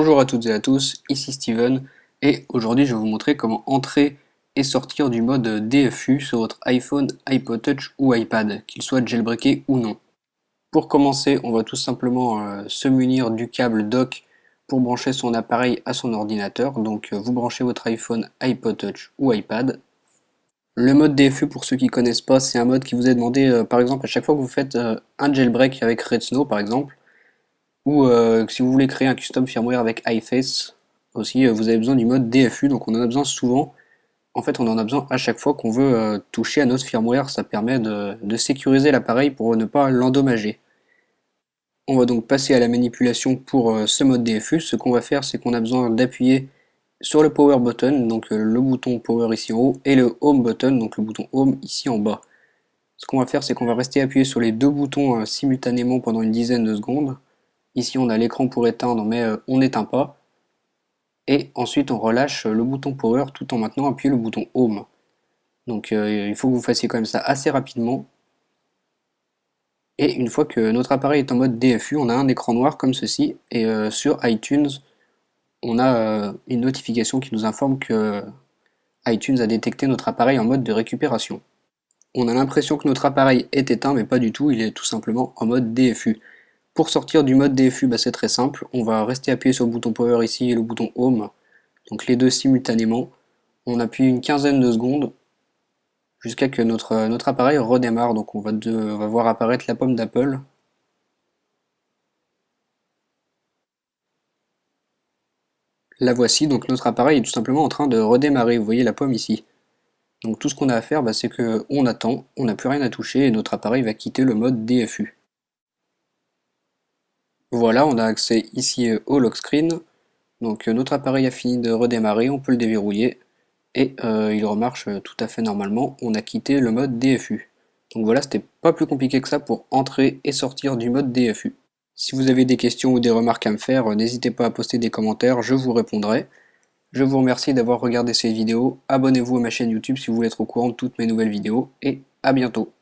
Bonjour à toutes et à tous, ici Steven et aujourd'hui je vais vous montrer comment entrer et sortir du mode DFU sur votre iPhone, iPod Touch ou iPad, qu'il soit jailbreaké ou non. Pour commencer, on va tout simplement se munir du câble dock pour brancher son appareil à son ordinateur. Donc vous branchez votre iPhone, iPod Touch ou iPad. Le mode DFU, pour ceux qui ne connaissent pas, c'est un mode qui vous est demandé par exemple à chaque fois que vous faites un jailbreak avec Redsn par exemple. Ou si vous voulez créer un custom firmware avec iFace, aussi vous avez besoin du mode DFU, donc on en a besoin souvent. En fait, on en a besoin à chaque fois qu'on veut toucher à notre firmware, ça permet de sécuriser l'appareil pour ne pas l'endommager. On va donc passer à la manipulation pour ce mode DFU. Ce qu'on va faire, c'est qu'on a besoin d'appuyer sur le power button, donc le bouton power ici en haut, et le home button, donc le bouton home ici en bas. Ce qu'on va faire, c'est qu'on va rester appuyé sur les deux boutons simultanément pendant une dizaine de secondes. Ici on a l'écran pour éteindre mais on n'éteint pas. Et ensuite on relâche le bouton power tout en maintenant appuyé le bouton home. Donc il faut que vous fassiez quand même ça assez rapidement. Et une fois que notre appareil est en mode DFU, on a un écran noir comme ceci. Et sur iTunes, on a une notification qui nous informe que iTunes a détecté notre appareil en mode de récupération. On a l'impression que notre appareil est éteint mais pas du tout, il est tout simplement en mode DFU. Pour sortir du mode DFU, c'est très simple, on va rester appuyé sur le bouton power ici et le bouton home, donc les deux simultanément. On appuie une quinzaine de secondes jusqu'à que notre appareil redémarre, donc on va voir apparaître la pomme d'Apple. La voici, donc notre appareil est tout simplement en train de redémarrer, vous voyez la pomme ici. Donc tout ce qu'on a à faire, c'est qu'on attend, on n'a plus rien à toucher et notre appareil va quitter le mode DFU. Voilà, on a accès ici au lock screen. Donc notre appareil a fini de redémarrer, on peut le déverrouiller et il remarche tout à fait normalement. On a quitté le mode DFU. Donc voilà, c'était pas plus compliqué que ça pour entrer et sortir du mode DFU. Si vous avez des questions ou des remarques à me faire, n'hésitez pas à poster des commentaires, je vous répondrai. Je vous remercie d'avoir regardé cette vidéo, abonnez-vous à ma chaîne YouTube si vous voulez être au courant de toutes mes nouvelles vidéos et à bientôt.